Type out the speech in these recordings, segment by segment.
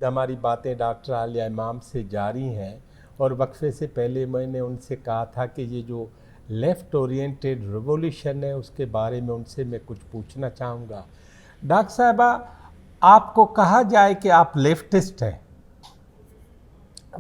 ہماری باتیں ڈاکٹر عالیہ امام سے جاری ہیں، اور وقفے سے پہلے میں نے ان سے کہا تھا کہ یہ جو لیفٹ اورینٹیڈ ریولیوشن ہے اس کے بارے میں ان سے میں کچھ پوچھنا چاہوں گا۔ ڈاکٹر صاحبہ، آپ کو کہا جائے کہ آپ لیفٹسٹ ہیں؟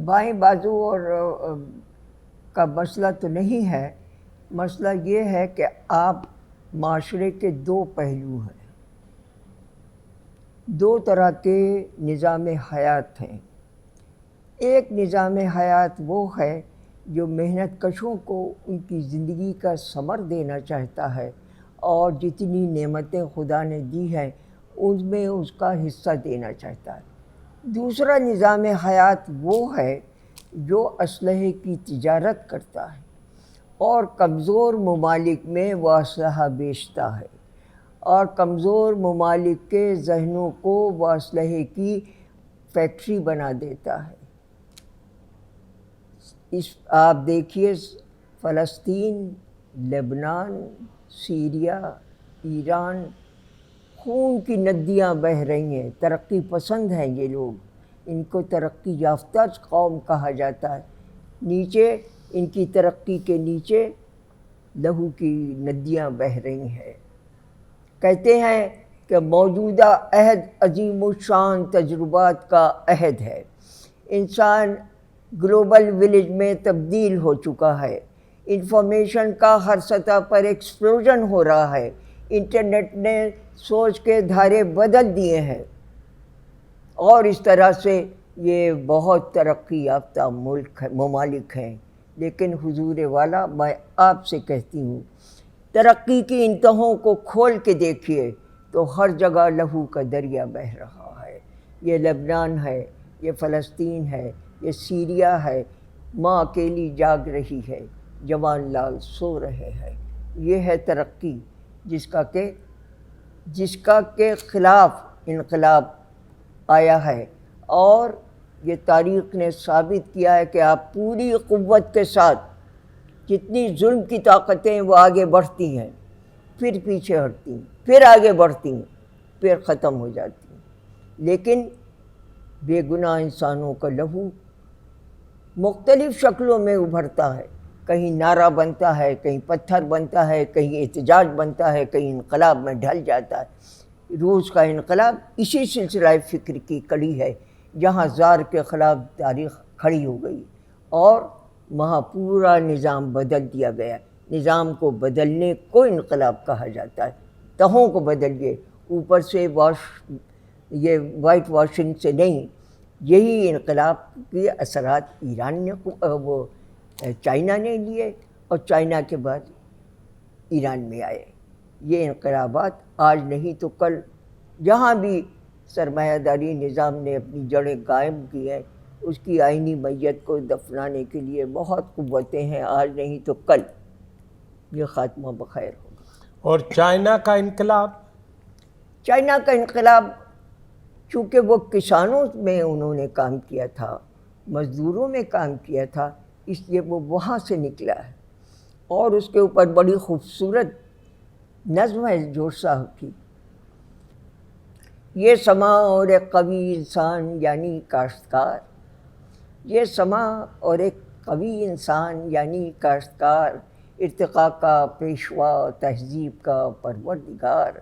بائیں بازو اور کا مسئلہ تو نہیں ہے، مسئلہ یہ ہے کہ آپ معاشرے کے دو پہلو ہیں، دو طرح کے نظام حیات ہیں۔ ایک نظام حیات وہ ہے جو محنت کشوں کو ان کی زندگی کا ثمر دینا چاہتا ہے اور جتنی نعمتیں خدا نے دی ہیں ان میں اس کا حصہ دینا چاہتا ہے۔ دوسرا نظام حیات وہ ہے جو اسلحے کی تجارت کرتا ہے اور کمزور ممالک میں وہ اسلحہ بیچتا ہے اور کمزور ممالک کے ذہنوں کو وہ اسلحے کی فیکٹری بنا دیتا ہے۔ آپ دیکھیے فلسطین، لبنان، سیریا، ایران، خون کی ندیاں بہہ رہی ہیں۔ ترقی پسند ہیں یہ لوگ، ان کو ترقی یافتہ قوم کہا جاتا ہے۔ نیچے ان کی ترقی کے نیچے لہو کی ندیاں بہہ رہی ہیں۔ کہتے ہیں کہ موجودہ عہد عظیم الشان تجربات کا عہد ہے۔ انسان گلوبل ولیج میں تبدیل ہو چکا ہے، انفارمیشن کا ہر سطح پر ایکسپلوژن ہو رہا ہے، انٹرنیٹ نے سوچ کے دھارے بدل دیے ہیں، اور اس طرح سے یہ بہت ترقی یافتہ ممالک ہیں۔ لیکن حضور والا، میں آپ سے کہتی ہوں، ترقی کی انتہوں کو کھول کے دیکھیے تو ہر جگہ لہو کا دریا بہہ رہا ہے۔ یہ لبنان ہے، یہ فلسطین ہے، یہ سیریا ہے، ماں اکیلی جاگ رہی ہے، جوان لال سو رہے ہیں۔ یہ ہے ترقی جس کا کے خلاف انقلاب آیا ہے، اور یہ تاریخ نے ثابت کیا ہے کہ آپ پوری قوت کے ساتھ جتنی ظلم کی طاقتیں وہ آگے بڑھتی ہیں، پھر پیچھے ہٹتی ہیں، پھر آگے بڑھتی ہیں، پھر ختم ہو جاتی ہیں۔ لیکن بے گناہ انسانوں کا لہو مختلف شکلوں میں ابھرتا ہے، کہیں نعرہ بنتا ہے، کہیں پتھر بنتا ہے، کہیں احتجاج بنتا ہے، کہیں انقلاب میں ڈھل جاتا ہے۔ روس کا انقلاب اسی سلسلہ فکر کی کڑی ہے، جہاں زار کے خلاف تاریخ کھڑی ہو گئی اور وہاں پورا نظام بدل دیا گیا۔ نظام کو بدلنے کو انقلاب کہا جاتا ہے۔ تہوں کو بدلیے، اوپر سے یہ وائٹ واشنگ سے نہیں۔ یہی انقلاب کے اثرات ایران نے چائنا نے لیے، اور چائنا کے بعد ایران میں آئے۔ یہ انقلابات آج نہیں تو کل جہاں بھی سرمایہ داری نظام نے اپنی جڑیں قائم کی ہیں، اس کی آئینی میت کو دفنانے کے لیے بہت قوتیں ہیں، آج نہیں تو کل یہ خاتمہ بخیر ہوگا۔ اور چائنا کا انقلاب؟ چائنا کا انقلاب چونکہ وہ کسانوں میں انہوں نے کام کیا تھا، مزدوروں میں کام کیا تھا، اس لیے وہ وہاں سے نکلا ہے۔ اور اس کے اوپر بڑی خوبصورت نظم ہے جوش صاحب کی، یہ سما اور ایک قوی انسان یعنی کاشتکار، یہ سما اور ایک قوی انسان یعنی کاشتکار، ارتقاء کا پیشوا تہذیب کا پروردگار،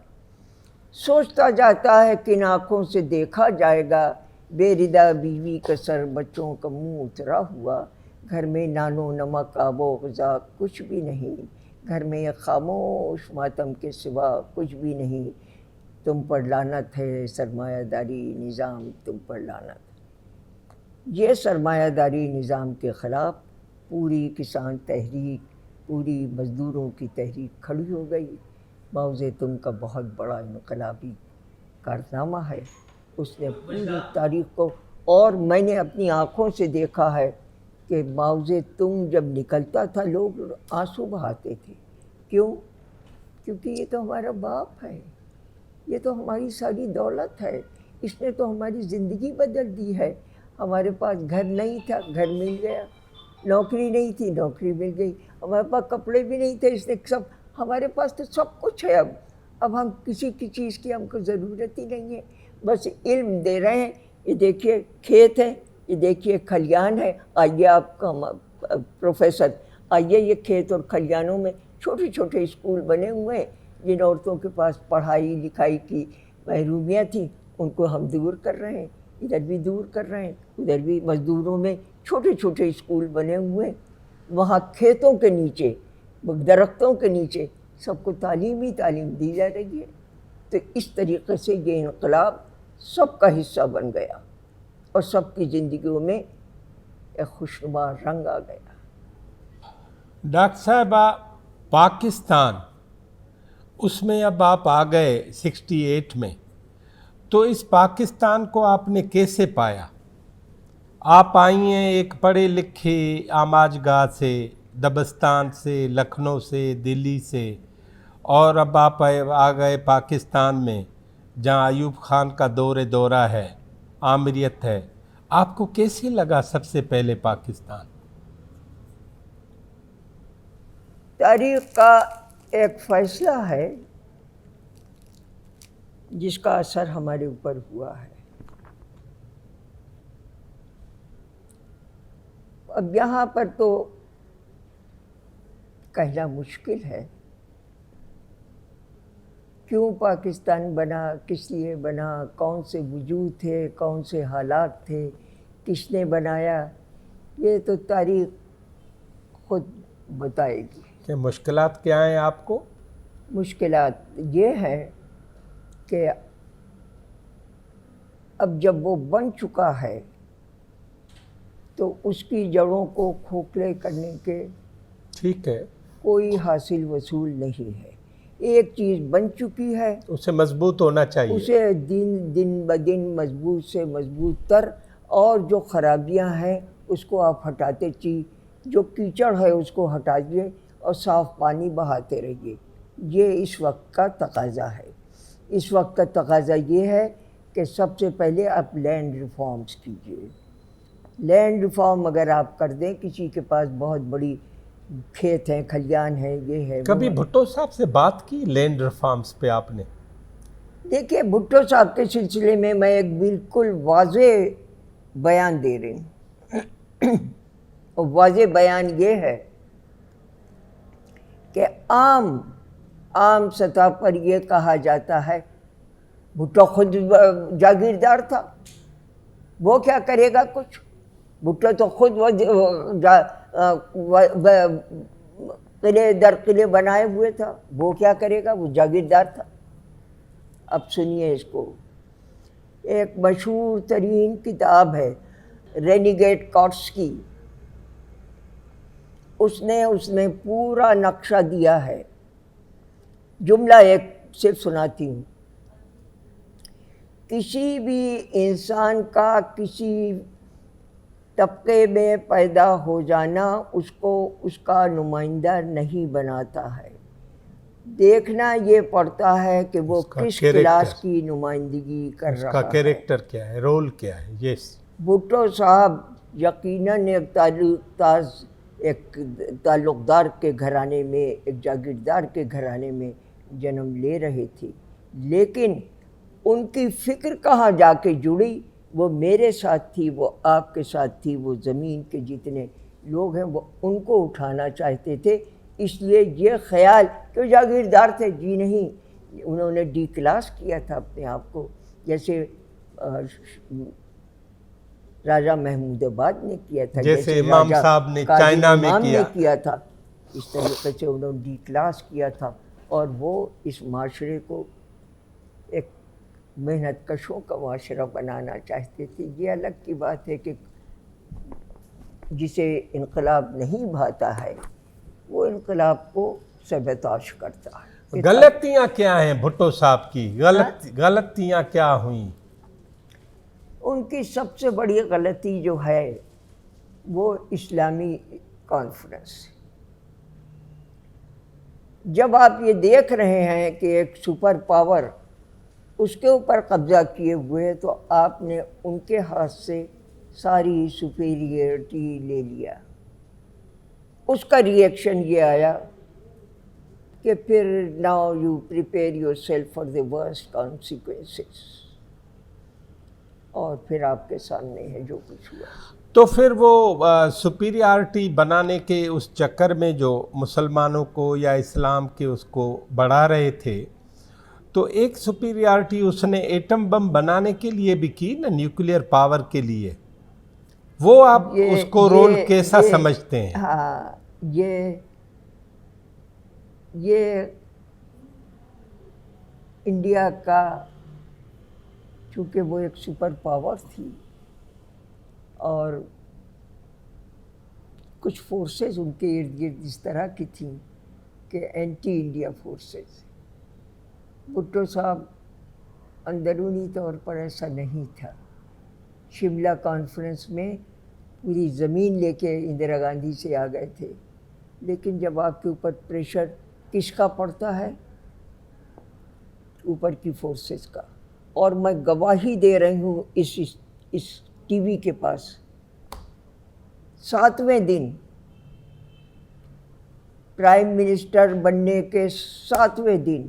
سوچتا جاتا ہے کن آنکھوں سے دیکھا جائے گا، بے ردا بیوی کا سر بچوں کا منہ اترا ہوا، گھر میں نان و نمک آب و غذا کچھ بھی نہیں، گھر میں ایک خاموش ماتم کے سوا کچھ بھی نہیں، تم پر لعنت ہے سرمایہ داری نظام، تم پر لعنت۔ یہ سرمایہ داری نظام کے خلاف پوری کسان تحریک، پوری مزدوروں کی تحریک کھڑی ہو گئی۔ ماؤ زیتونگ کا بہت بڑا انقلابی کارنامہ ہے، اس نے پوری تاریخ کو، اور میں نے اپنی آنکھوں سے دیکھا ہے کہ ماؤ زیتونگ جب نکلتا تھا لوگ آنسو بہاتے تھے۔ کیوں؟ کیونکہ یہ تو ہمارا باپ ہے، یہ تو ہماری ساری دولت ہے، اس نے تو ہماری زندگی بدل دی ہے۔ ہمارے پاس گھر نہیں تھا، گھر مل گیا، نوکری نہیں تھی، نوکری مل گئی، ہمارے پاس کپڑے بھی نہیں تھے، اس نے سب، ہمارے پاس تو سب کچھ ہے۔ اب ہم کسی کی چیز کی ہم کو ضرورت ہی نہیں ہے، بس علم دے رہے ہیں، یہ دیکھیے کھیت ہے، یہ دیکھیے کھلیان ہے. آئیے آپ کا پروفیسر، آئیے یہ کھیت اور کھلیانوں میں چھوٹے چھوٹے اسکول بنے ہوئے ہیں. جن عورتوں کے پاس پڑھائی لکھائی کی محرومیاں تھیں ان کو ہم دور کر رہے ہیں، ادھر بھی دور کر رہے ہیں، ادھر بھی مزدوروں میں چھوٹے چھوٹے اسکول بنے ہوئے ہیں. وہاں کھیتوں کے نیچے، درختوں کے نیچے سب کو تعلیم دی جا رہی ہے. تو اس طریقے سے یہ انقلاب سب کا حصہ بن گیا اور سب کی زندگیوں میں ایک خوشنما رنگ آ گیا. ڈاکٹر صاحبہ، پاکستان اس میں اب آپ آ گئے 68 میں، تو اس پاکستان کو آپ نے کیسے پایا؟ آپ آئی ہیں ایک پڑھے لکھے آماج گاہ سے، دبستان سے، لکھنؤ سے، دلی سے، اور اب آپ آ گئے پاکستان میں جہاں ایوب خان کا دورہ ہے، آمریت ہے. آپ کو کیسے لگا سب سے پہلے پاکستان؟ تاریخ کا ایک فیصلہ ہے جس کا اثر ہمارے اوپر ہوا ہے. اب یہاں پر تو کہنا مشکل ہے کیوں پاکستان بنا، کس لیے بنا، کون سے وجود تھے، کون سے حالات تھے، کس نے بنایا. یہ تو تاریخ خود بتائے گی. کہ مشکلات کیا ہیں آپ کو؟ مشکلات یہ ہے کہ اب جب وہ بن چکا ہے تو اس کی جڑوں کو کھوکھلے کرنے کے ٹھیک ہے، کوئی حاصل وصول نہیں ہے. ایک چیز بن چکی ہے، اسے مضبوط ہونا چاہیے. اسے دن بدن مضبوط سے مضبوط تر، اور جو خرابیاں ہیں اس کو آپ ہٹاتے چاہیے، جو کیچڑ ہے اس کو ہٹائیے اور صاف پانی بہاتے رہیے. یہ اس وقت کا تقاضا ہے. اس وقت کا تقاضا یہ ہے کہ سب سے پہلے آپ لینڈ ریفارمز کیجیے. لینڈ ریفارم اگر آپ کر دیں، کسی کے پاس بہت بڑی کھیت ہیں، کھلیان ہیں، یہ ہے، کبھی بھٹو صاحب سے بات کی لینڈ ریفارمز پہ آپ نے؟ دیکھیے بھٹو صاحب کے سلسلے میں ایک بالکل واضح بیان دے رہی ہوں. واضح بیان یہ ہے کہ عام سطح پر یہ کہا جاتا ہے بھٹو خود جاگیردار تھا، وہ کیا کرے گا کچھ. بھٹو تو خود قلعے در قلعے بنائے ہوئے تھا، وہ کیا کرے گا، وہ جاگیردار تھا. اب سنیے اس کو. ایک مشہور ترین کتاب ہے رینیگیٹ کارٹس کی، اس نے پورا نقشہ دیا ہے. جملہ ایک صرف سناتی ہوں. کسی بھی انسان کا کسی طبقے میں پیدا ہو جانا اس کو اس کا نمائندہ نہیں بناتا ہے. دیکھنا یہ پڑتا ہے کہ وہ کس کلاس کی نمائندگی کر رہا ہے، اس کا کیریکٹر کیا ہے، رول کیا ہے. یس، بھٹو صاحب یقیناً ایک تعلق دار کے گھرانے میں، ایک جاگیردار کے گھرانے میں جنم لے رہے تھے، لیکن ان کی فکر کہاں جا کے جڑی. وہ میرے ساتھ تھی، وہ آپ کے ساتھ تھی، وہ زمین کے جتنے لوگ ہیں وہ ان کو اٹھانا چاہتے تھے. اس لیے یہ خیال کہ وہ جاگیردار تھے، جی نہیں، انہوں نے ڈی کلاس کیا تھا اپنے آپ کو، جیسے راجہ محمود آباد نے کیا تھا، جیسے امام صاحب نے چائنا میں کیا تھا. اس طریقے سے انہوں نے ڈی کلاس کیا تھا اور وہ اس معاشرے کو ایک محنت کشوں کا معاشرہ بنانا چاہتے تھے. یہ الگ کی بات ہے کہ جسے انقلاب نہیں بھاتا ہے وہ انقلاب کو سبوتاژ کرتا ہے. غلطیاں کیا ہیں بھٹو صاحب کی؟ غلطیاں کیا ہوئیں؟ ان کی سب سے بڑی غلطی جو ہے وہ اسلامی کانفرنس. جب آپ یہ دیکھ رہے ہیں کہ ایک سپر پاور اس کے اوپر قبضہ کیے ہوئے تو آپ نے ان کے ہاتھ سے ساری سپیریئرٹی لے لیا. اس کا ریئیکشن یہ آیا کہ پھر now you prepare your self for the worst consequences. اور پھر آپ کے سامنے ہے جو کچھ ہوا. تو پھر وہ سپیریارٹی بنانے کے اس چکر میں جو مسلمانوں کو یا اسلام کے اس کو بڑھا رہے تھے، تو ایک سپیریارٹی اس نے ایٹم بم بنانے کے لیے بھی کی نا، نیوکلیئر پاور کے لیے. وہ آپ اس کو رول کیسا سمجھتے ہیں؟ ہاں، یہ انڈیا کا، چونکہ وہ ایک سپر پاور تھی اور کچھ فورسز ان کے ارد گرد اس طرح کی تھیں کہ اینٹی انڈیا فورسز. بھٹو صاحب اندرونی طور پر ایسا نہیں تھا. شملہ کانفرنس میں پوری زمین لے کے اندرا گاندھی سے آ گئے تھے، لیکن جب آپ کے اوپر پریشر کس کا پڑتا ہے؟ اوپر کی فورسز کا. اور میں گواہی دے رہی ہوں اس ٹی وی کے پاس، 7ویں دن پرائم منسٹر بننے کے 7ویں دن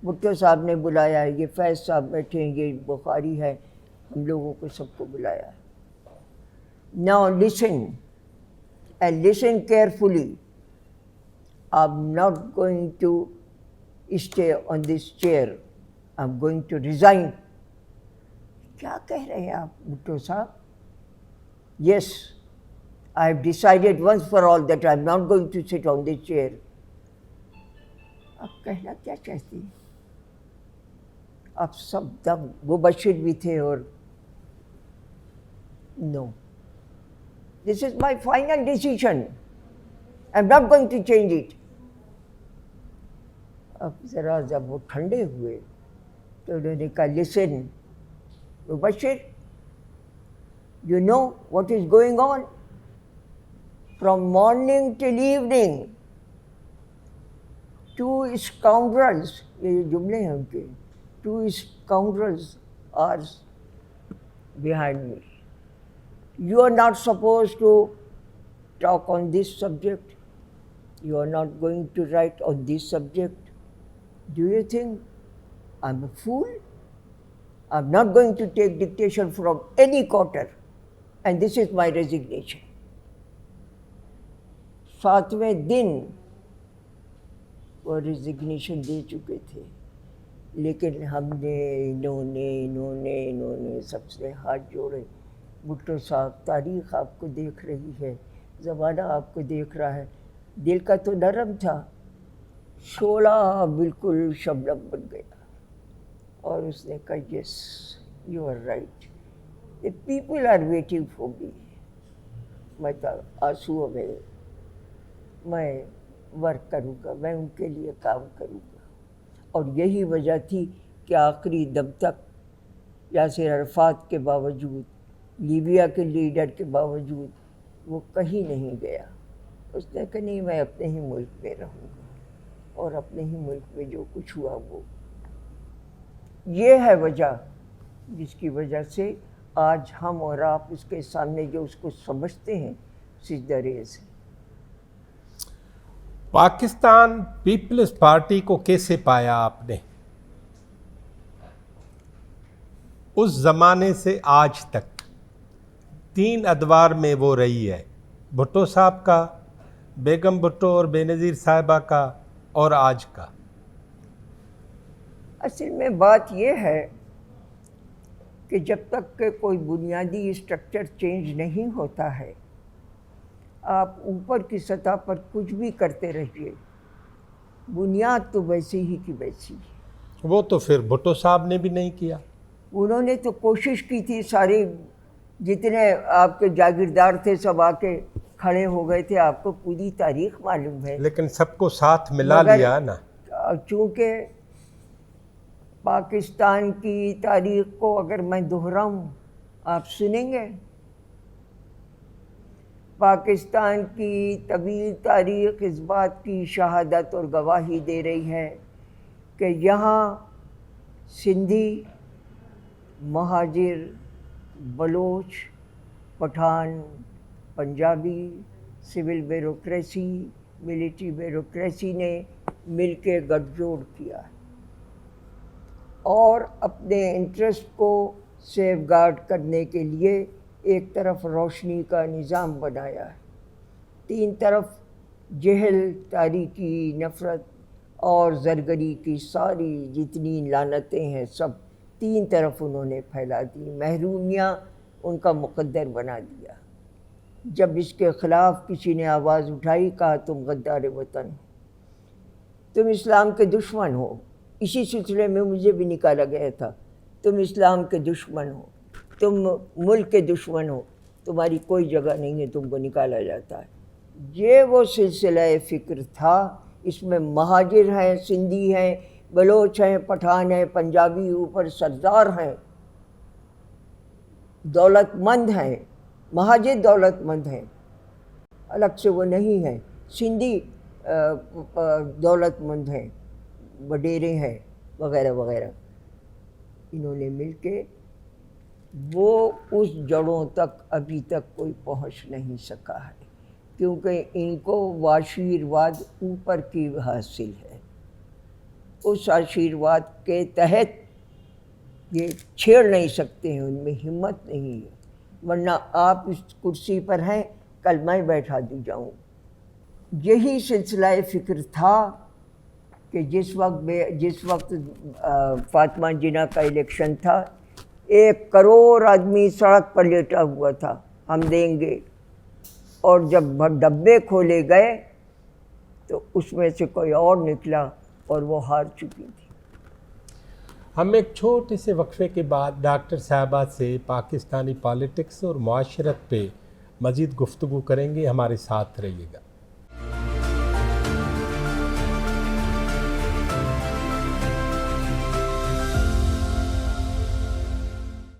بھٹو صاحب نے بلایا ہے. یہ فیض صاحب بیٹھے ہیں، یہ بخاری ہے، ہم لوگوں کو سب کو بلایا ہے. Now listen and listen carefully. I'm not going to stay on this chair. I'm going to resign. کیا کہہ رہے ہیں آپ بھٹو صاحب؟ Yes, I have decided once for all that I'm not going to sit on this chair. آپ کہنا کیا چاہتی ہیں؟ آپ سب دم مبشر بھی تھے اور no. This is my final decision. I'm not going to change it. اب ذرا جب وہ ٹھنڈے ہوئے تو انہوں نے کہا listen, Mubashir, you know what is going on? From morning till evening, two scoundrels, یہ جملے ہیں ان کے, two scoundrels are behind me. You are not supposed to talk on this subject. You are not going to write on this subject. Do you think I'm a fool? I'm not going to take dictation from any quarter. And this is my resignation. 7ویں دن وہ resignation دے چکے تھے، لیکن ہم نے انہوں نے سب سے ہاتھ جوڑے. بھٹو صاحب، تاریخ آپ کو دیکھ رہی ہے، زمانہ آپ کو دیکھ رہا ہے. دل کا تو نرم تھا، شعلہ بالکل شبنم بن گیا. اور اس نے کہا yes you are right, the people are waiting for me. میں آنسوؤں میں ورک کروں گا، میں ان کے لیے کام کروں گا. اور یہی وجہ تھی کہ آخری دم تک یاسر عرفات کے باوجود، لیبیا کے لیڈر کے باوجود وہ کہیں نہیں گیا. اس نے کہا نہیں، میں اپنے ہی ملک میں رہوں گا، اور اپنے ہی ملک میں جو کچھ ہوا وہ یہ ہے وجہ جس کی وجہ سے آج ہم اور آپ اس کے سامنے جو اس کو سمجھتے ہیں سجدہ ریز ہیں. پاکستان پیپلز پارٹی کو کیسے پایا آپ نے؟ اس زمانے سے آج تک 3 ادوار میں وہ رہی ہے، بھٹو صاحب کا، بیگم بھٹو اور بے نظیر صاحبہ کا، اور آج کا. اصل میں بات یہ ہے کہ جب تک کہ کوئی بنیادی اسٹرکچر چینج نہیں ہوتا ہے، آپ اوپر کی سطح پر کچھ بھی کرتے رہیے، بنیاد تو ویسی ہی کی ویسی ہے. وہ تو پھر بھٹو صاحب نے بھی نہیں کیا. انہوں نے تو کوشش کی تھی، سارے جتنے آپ کے جاگیردار تھے سب آ کے کھڑے ہو گئے تھے، آپ کو پوری تاریخ معلوم ہے. لیکن سب کو ساتھ ملا لیا نا. چونکہ پاکستان کی تاریخ کو اگر میں دہراؤں، آپ سنیں گے. پاکستان کی طویل تاریخ اس بات کی شہادت اور گواہی دے رہی ہے کہ یہاں Sindhi, Muhajir, Baloch, Pathan, Punjabi, civil bureaucracy, military bureaucracy نے مل کے گٹھ جوڑ کیا اور اپنے انٹرسٹ کو سیف گارڈ کرنے کے لیے ایک طرف روشنی کا نظام بنایا ہے، تین طرف جہل، تاریکی، نفرت اور زرگری کی ساری جتنی لعنتیں ہیں سب تین طرف انہوں نے پھیلا دی، محرومیاں ان کا مقدر بنا دیا۔ جب اس کے خلاف کسی نے آواز اٹھائی، کہا تم غدار وطن ہو، تم اسلام کے دشمن ہو۔ اسی سلسلے میں مجھے بھی نکالا گیا تھا، تم اسلام کے دشمن ہو، تم ملک کے دشمن ہو، تمہاری کوئی جگہ نہیں ہے، تم کو نکالا جاتا ہے۔ یہ وہ سلسلہ فکر تھا، اس میں مہاجر ہیں، سندھی ہیں، بلوچ ہیں، پٹھان ہیں، پنجابی اوپر سردار ہیں، دولت مند ہیں، مہاجر دولت مند ہیں، الگ سے وہ نہیں ہیں، سندھی دولت مند ہیں، وڈیرے ہیں، وغیرہ وغیرہ۔ انہوں نے مل کے وہ اس جڑوں تک ابھی تک کوئی پہنچ نہیں سکا ہے، کیونکہ ان کو آشیرواد اوپر کی حاصل ہے، اس آشیرواد کے تحت یہ چھیڑ نہیں سکتے ہیں، ان میں ہمت نہیں ہے، ورنہ آپ اس کرسی پر ہیں، کل میں بیٹھا دی جاؤں۔ یہی سلسلہ فکر تھا کہ جس وقت فاطمہ جناح کا الیکشن تھا، 1 کروڑ آدمی سڑک پر لیٹا ہوا تھا، ہم دیں گے، اور جب ڈبے کھولے گئے تو اس میں سے کوئی اور نکلا اور وہ ہار چکی تھی۔ ہم ایک چھوٹے سے وقفے کے بعد ڈاکٹر صاحبہ سے پاکستانی پالیٹکس اور معاشرت پہ مزید گفتگو کریں گے، ہمارے ساتھ رہیے گا۔